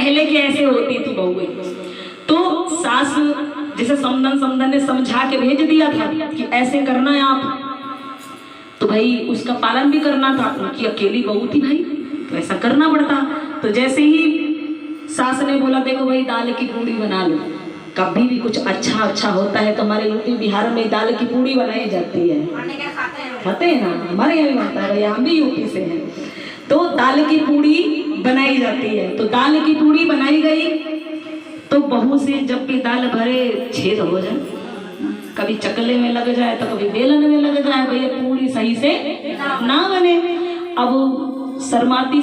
पहले के ऐसे होती थी बहुएं। तो सास जैसे समधन ने समझा के भेज दिया था कि ऐसे करना है आप, तो भाई उसका पालन भी करना था। उनकी अकेली बहू थी भाई, तो ऐसा करना पड़ता। तो जैसे ही सास ने बोला देखो भाई दाल की पूड़ी बना लो, कभी भी कुछ अच्छा होता है तो हमारे यूपी बिहार में दाल की पूड़ी बनाई जाती है, खाते हैं ना, हमारे यहाँ भी बनता है, हम भी यूपी से हैं। तो दाल की पूड़ी बनाई जाती है। तो दाल की पूड़ी बनाई गई तो बहू से जब भी दाल भरे छेद हो जाए, कभी चकले में लग जाए तो कभी बेलन में लग जाए, भैया पूरी सही से ना बने। अब शर्माती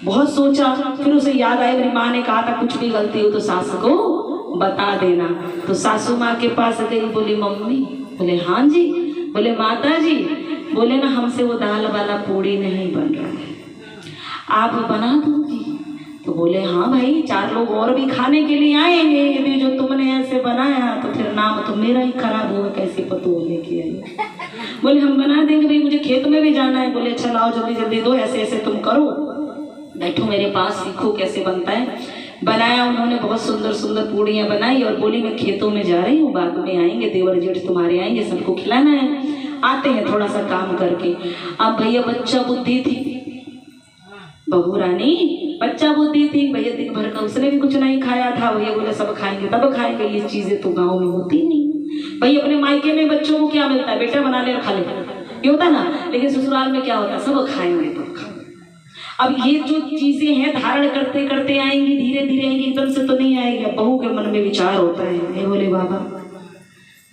बहुत सोचा, फिर उसे याद आया मेरी माँ ने कहा था कुछ भी गलती हो तो सास को बता देना। तो सासू माँ के पास गई, बोली मम्मी, बोले हाँ जी, बोले माता जी, बोले ना हमसे वो दाल वाला पूड़ी नहीं बन रहा है, आप बना दूंगी? तो बोले हाँ भाई, 4 लोग और भी खाने के लिए आएंगे, यदि जो तुमने ऐसे बनाया तो फिर नाम तो मेरा ही खराब होगा, कैसे पतो लेके आई। बोले हम बना देंगे भाई, मुझे खेत में भी जाना है। बोले अच्छा लाओ जल्दी जल्दी दो, ऐसे ऐसे तुम करो, बैठो मेरे पास सीखो कैसे बनता है। बनाया उन्होंने, बहुत सुंदर सुंदर पूड़ियाँ बनाई और बोली मैं खेतों में जा रही हूँ, बाद में आएंगे देवर जेठ तुम्हारे आएंगे, सबको खिलाना है, आते हैं थोड़ा सा काम करके। अब भैया बच्चा बुद्धि थी, बहू रानी बच्चा बुद्धि थी, भैया दिन भर का उसने भी कुछ नहीं खाया था। भैया बोले सब खाएंगे तब खाएंगे, ये चीजें तो गाँव में होती नहीं। भैया अपने मायके में बच्चों को क्या मिलता है, बेटा बना ले और खा ले, ये होता ना, लेकिन ससुराल में क्या होता है, सब खाएंगे तो खा। अब ये जो चीजें हैं धारण करते करते आएंगी, धीरे धीरे आएंगी, एकदम से तो नहीं आएगी। बहू के मन में विचार होता है, बोले बाबा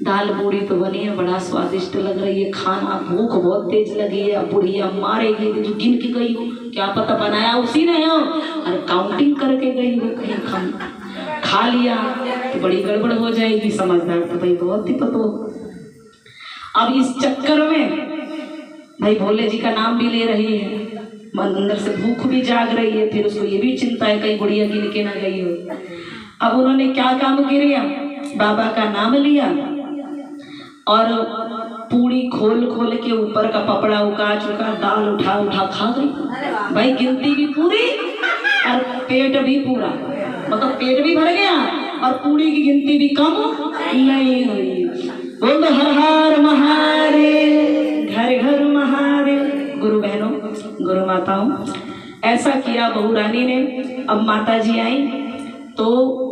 दाल पूड़ी तो बनी है, बड़ा स्वादिष्ट लग रही है, खाना भूख बहुत तेज लगी है, बुढ़िया मारेगी, जो गिन के गई हो क्या पता बनाया उसी ने हो, और काउंटिंग करके गई हो, कहीं खा लिया तो बड़ी गड़बड़ हो जाएगी। समझदार तो भाई बहुत ही पतो। अब इस चक्कर में भाई भोले जी का नाम भी ले रही है, मन अंदर से भूख भी जाग रही है, फिर उसको ये भी चिंता है कहीं बुढ़िया गिन के ना गई हो। अब उन्होंने क्या काम किया, बाबा का नाम लिया और पूड़ी खोल खोल के ऊपर का पपड़ा उका चुका, दाल उठा उठा खा गई। भाई गिनती भी पूरी और पेट भी पूरा, मतलब पेट भी भर गया और पूड़ी की गिनती भी कम नहीं हुई। बोलो हर हर महादेव, घर घर महादेव। गुरु बहनों, गुरु माताओं, ऐसा किया बहू रानी ने। अब माता जी आई तो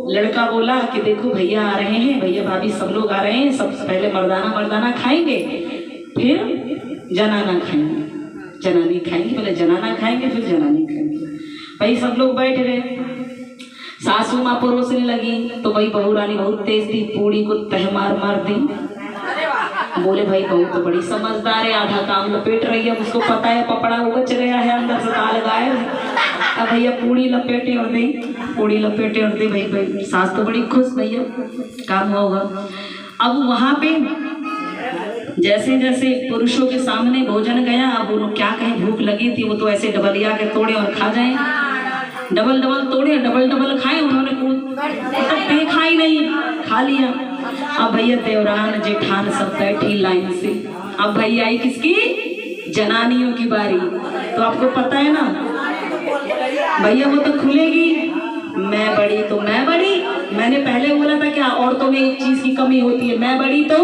लड़का बोला कि देखो भैया आ रहे हैं, भैया भाभी सब लोग आ रहे हैं, सबसे पहले मर्दाना खाएंगे, फिर जनाना खाएंगे, जनानी खाएंगे, पहले जनाना खाएंगे फिर जनानी खाएंगे। भाई सब लोग बैठ गए, सासू माँ परोसने लगी तो भाई बहू रानी बहुत तेज थी, पूड़ी को तह मार दी। बोले भाई बहू तो बड़ी समझदार है, आधा काम लपेट रही है, उसको पता है पपड़ा उगच गया है, अंदर से दाल गायब है। अब भैया पूड़ी लपेटे और दी, पूड़ी लपेटे और दी। भाई सास तो बड़ी खुश, भैया काम होगा। अब वहाँ पे जैसे जैसे पुरुषों के सामने भोजन गया, अब उन्होंने क्या कहें, भूख लगी थी, वो तो ऐसे डबलिया के तोड़े और खा जाए, डबल तोड़े डबल खाए, उन्होंने मतलब देखा ही नहीं, खा लिया। अब भैया देवरान जेठान सब बैठी लाइन से। अब भैया आई किसकी, जनानियों की बारी। तो आपको पता है ना भैया वो तो खुलेगी, मैं बड़ी तो मैं बड़ी, मैंने पहले बोला था क्या, औरतों में एक चीज की कमी होती है, मैं बड़ी तो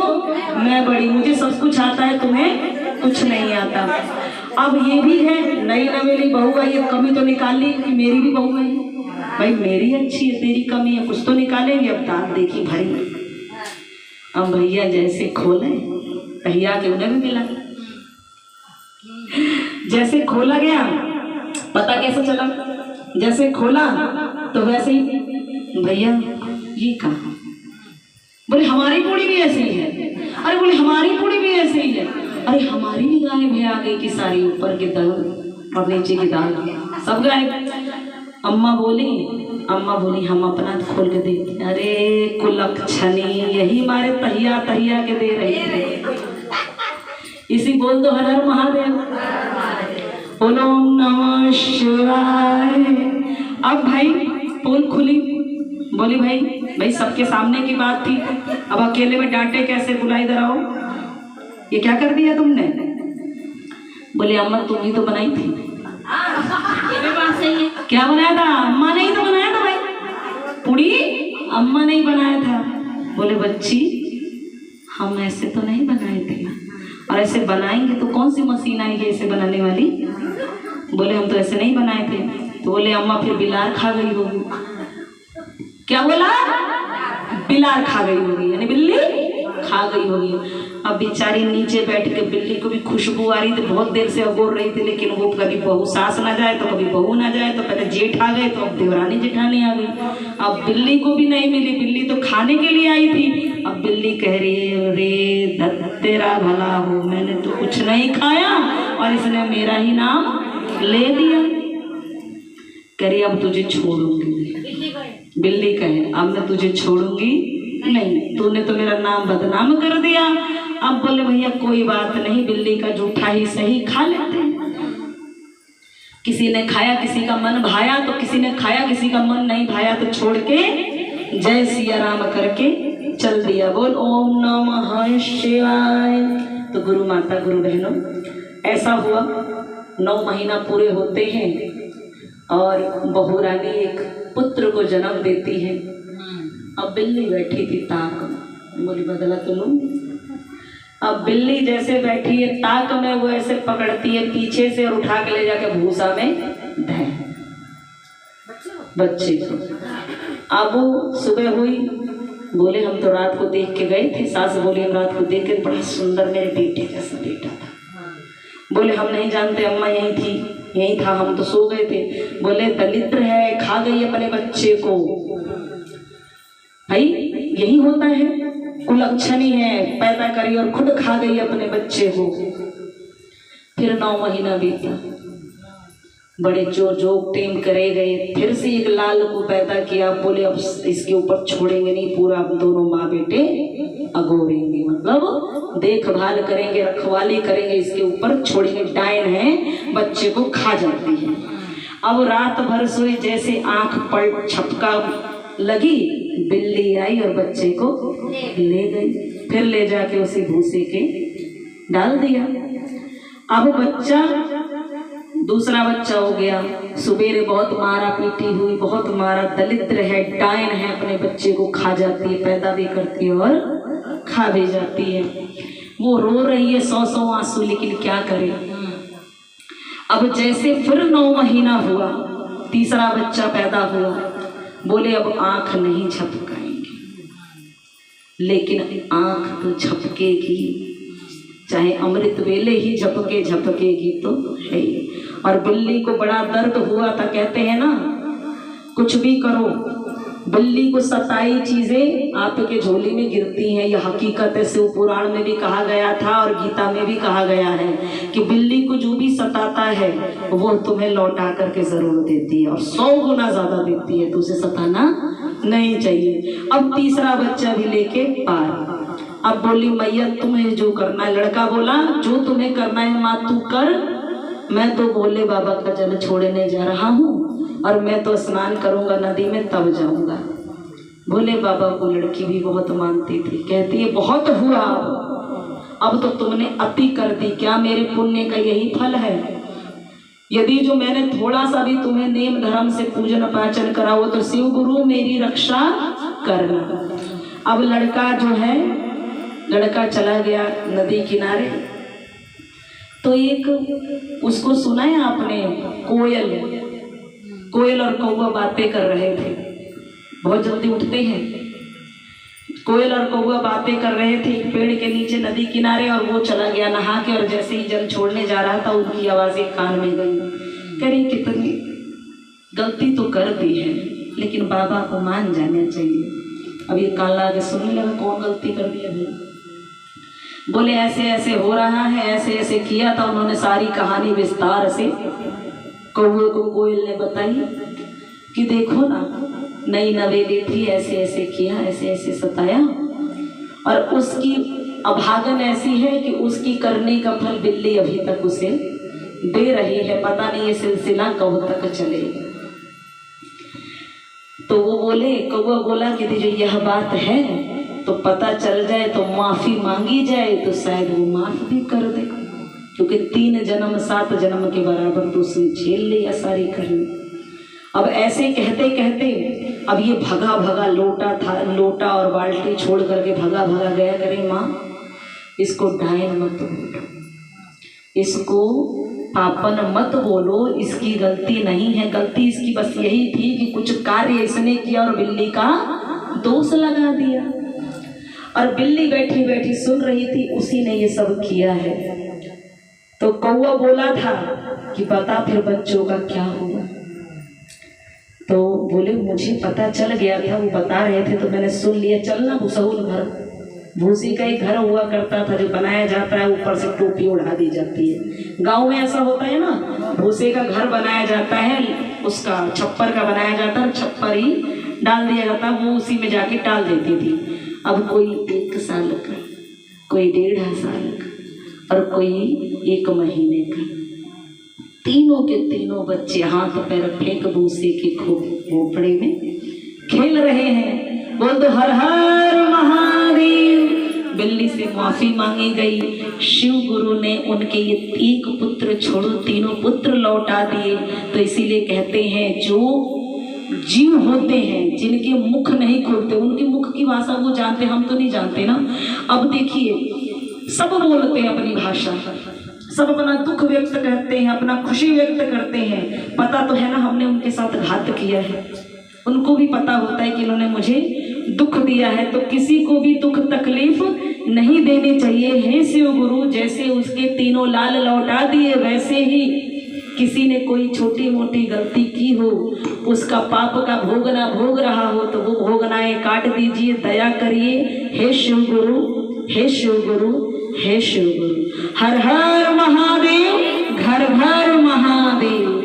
मैं बड़ी, मुझे सब कुछ आता है, तुम्हें कुछ नहीं आता। अब ये भी है, नई नवेली बहू आई, ये कमी तो निकाल ली कि मेरी भी बहू है, भाई मेरी अच्छी है तेरी कमी है, कुछ तो निकालेंगे। अब दांत देखी भरी। अब भैया जैसे खोले, भैया के उन्हें भी मिला, जैसे खोला गया, पता कैसे चला, जैसे खोला तो वैसे ही भैया ये कहा, बोले हमारी पूड़ी भी ऐसी ही है, अरे बोले हमारी पूड़ी भी ऐसी ही है, अरे हमारी भी गायब है, आगे की सारी ऊपर की दाल और नीचे की दाल सब गायब। अम्मा बोली हम अपना खोल के देखते, अरे कुलक्षणी यही हमारे तहिया के दे रहे थे। इसी बोल दो हर हर महादेव, बोलो नमः शिवाय। अब भाई पोल खुली, बोली भाई सबके सामने की बात थी, अब अकेले में डांटे कैसे, बुलाई इधर आओ, ये क्या कर दिया तुमने। बोले अम्मा तुम ही तो बनाई थी, ये भी बात सही है। क्या बनाया था? अम्मा ने ही तो बनाया था भाई, पूड़ी अम्मा ने ही बनाया था। बोले बच्ची हम ऐसे तो नहीं बनाए थे, और ऐसे बनाएंगे तो कौन सी मशीन आएगी ऐसे बनाने वाली? बोले हम तो ऐसे नहीं बनाए थे। तो बोले अम्मा फिर बिलार खा गई होगी। क्या बोला? बिलार खा गई होगी, यानी बिल्ली खा गई होगी। अब बेचारी नीचे बैठ के, बिल्ली को भी खुशबू आ रही थी, बहुत देर से अगोर रही थी, लेकिन वो कभी बहू सास ना जाए तो कभी बहू ना जाए, तो पहले जेठ आ गए तो अब देवरानी जेठानी आ गई। अब बिल्ली को भी नहीं मिली, बिल्ली तो खाने के लिए आई थी। अब बिल्ली कह रही है रे तेरा भला हो, मैंने तो कुछ नहीं खाया और इसने मेरा ही नाम ले दिया। कह रही अब तुझे छोड़ूंगी। बिल्ली कहे अब मैं तुझे छोड़ूंगी नहीं, तूने तो मेरा नाम बदनाम कर दिया। अब बोले भैया कोई बात नहीं, बिल्ली का जूठा ही सही खा लेते हैं। किसी ने खाया, किसी का मन भाया तो किसी ने खाया, किसी का मन नहीं भाया तो छोड़ के जय सिया राम करके चल दिया। बोल ओम नमः शिवाय। तो गुरु माता गुरु बहनों, ऐसा हुआ 9 महीना पूरे होते हैं और बहू रानी एक पुत्र को जन्म देती है। अब बिल्ली बैठी थी ताक में, बोली बदला तो लूं। अब बिल्ली जैसे बैठी है ताक में, वो ऐसे पकड़ती है पीछे से और उठा के ले जाके भूसा में धै बच्चे को। अब वो सुबह हुई, बोले हम तो रात को देख के गए थे। सास बोली हम रात को देख के, बड़ा सुंदर मेरे बेटे जैसा बेटा था। बोले हम नहीं जानते, अम्मा यही थी, यही था, हम तो सो गए थे। बोले दलिद्र है, खा गई अपने बच्चे को। भाई यही होता है, कुलक्षणी है, पैदा करी और खुद खा गई अपने बच्चे को। फिर 9 महीना बीता, बड़े जोर जोक टेम करे गए, फिर से एक लाल को पैदा किया। बोले अब इसके ऊपर छोड़ेंगे नहीं, पूरा दोनों माँ बेटे अगोरेंगे, मतलब देखभाल करेंगे, रखवाली करेंगे, इसके ऊपर छोड़ेंगे। डायन है, बच्चे को खा जाती है। अब रात भर सोई, जैसे आंख पलट छपका लगी, बिल्ली आई और बच्चे को ले गई। फिर ले जाके उसी भूसे के डाल दिया। अब बच्चा दूसरा बच्चा हो गया। सुबेरे बहुत मारा पीटी हुई, बहुत मारा, दलिद्र है, डायन है, अपने बच्चे को खा जाती है, पैदा भी करती है और खा भी जाती है। वो रो रही है 100 आंसू, लेकिन क्या करे। अब जैसे फिर 9 महीना हुआ, तीसरा बच्चा पैदा हुआ। बोले अब आंख नहीं झपकाएंगे, लेकिन आंख तो झपकेगी, चाहे अमृत वेले ही झपके झपकेगी तो है। और बिल्ली को बड़ा दर्द हुआ था। कहते हैं ना, कुछ भी करो, बिल्ली को 27 चीजें आपके झोली में गिरती हैं। यह हकीकत है, शिव पुराण में भी कहा गया था और गीता में भी कहा गया है कि बिल्ली को जो भी सताता है वो तुम्हें लौटा करके जरूर देती है, और 100 गुना ज्यादा देती है, तो उसे सताना नहीं चाहिए। अब तीसरा बच्चा भी लेके पार। अब बोली मैया तुम्हें जो करना है। लड़का बोला जो तुम्हें करना है माँ तू कर, मैं तो भोले बाबा का जल छोड़ने जा रहा हूँ और मैं तो स्नान करूँगा नदी में, तब जाऊँगा। भोले बाबा को लड़की भी बहुत मानती थी। कहती है बहुत हुआ, अब तो तुमने अति कर दी, क्या मेरे पुण्य का यही फल है? यदि जो मैंने थोड़ा सा भी तुम्हें नेम धर्म से पूजन पाचन करा हो तो शिव गुरु मेरी रक्षा करना। अब लड़का जो है, लड़का चला गया नदी किनारे, तो एक उसको सुना है आपने, कोयल और कौवा बातें कर रहे थे। बहुत जल्दी उठते हैं। कोयल और कौवा बातें कर रहे थे पेड़ के नीचे नदी किनारे, और वो चला गया नहा के, और जैसे ही जल छोड़ने जा रहा था उनकी आवाजें कान में गई। कह रही कितनी गलती तो कर दी है, लेकिन बाबा को मान जाना चाहिए। अब ये कान लगा के सुनने लगा, कौन गलती कर दी है? बोले ऐसे ऐसे हो रहा है, ऐसे ऐसे किया था। उन्होंने सारी कहानी विस्तार से कौवे को कोयल ने बताई कि देखो ना, नई नवेली थी, ऐसे ऐसे किया, ऐसे ऐसे सताया, और उसकी अभागन ऐसी है कि उसकी करने का फल बिल्ली अभी तक उसे दे रही है। पता नहीं ये सिलसिला कब तक चलेगा। तो वो बोले, कौवा बोला कि जो यह बात है तो पता चल जाए तो माफी मांगी जाए तो शायद वो माफ भी कर दे। क्योंकि 3 जन्म 7 जन्म के बराबर तो उसने झेल लिया सारी करनी। अब ऐसे कहते कहते अब ये भगा भगा लोटा और बाल्टी छोड़ करके भगा भगा गया करे, माँ इसको डायन मत बोलो, इसको पापन मत बोलो, इसकी गलती नहीं है, गलती इसकी बस यही थी कि कुछ कार्य इसने किया और बिल्ली का दोष लगा दिया। और बिल्ली बैठी बैठी सुन रही थी, उसी ने ये सब किया है। तो कौवा बोला था कि बता फिर बच्चों का क्या हुआ। तो बोले मुझे पता चल गया था, वो बता रहे थे तो मैंने सुन लिया। चलना भूसहुल घर, भूसी का ही घर हुआ करता था जो बनाया जाता है, ऊपर से टोपी उड़ा दी जाती है। गांव में ऐसा होता है ना, भूसे का घर बनाया जाता है, उसका छप्पर का बनाया जाता है, छप्पर ही डाल दिया जाता है, वो उसी में जाके डाल देती थी। अब कोई 1 साल का, कोई 1.5 साल का और कोई 1 महीने का, तीनों के तीनों बच्चे हाथ पैर फेंक भूसे के खोपड़े में खेल रहे हैं। बोल दो हर हर महादेव। बिल्ली से माफी मांगी गई। शिव गुरु ने उनके ये 1 पुत्र छोड़ो 3 पुत्र लौटा दिए। तो इसीलिए कहते हैं जो जीव होते हैं जिनके मुख नहीं खुलते, उनके मुख की भाषा वो जानते, हम तो नहीं जानते ना। अब देखिए सब बोलते हैं अपनी भाषा, सब अपना दुख व्यक्त करते हैं, अपना खुशी व्यक्त करते हैं। पता तो है ना हमने उनके साथ घात किया है, उनको भी पता होता है कि इन्होंने मुझे दुख दिया है। तो किसी को भी दुख तकलीफ नहीं देनी चाहिए। हे शिव गुरु, जैसे उसके 3 लाल लौटा दिए, वैसे ही किसी ने कोई छोटी मोटी गलती की हो, उसका पाप का भोगना भोग रहा हो, तो वो भोगनाएं काट दीजिए, दया करिए। हे शिव गुरु, हे शिव गुरु, हे शिव गुरु। हर हर महादेव, घर घर महादेव।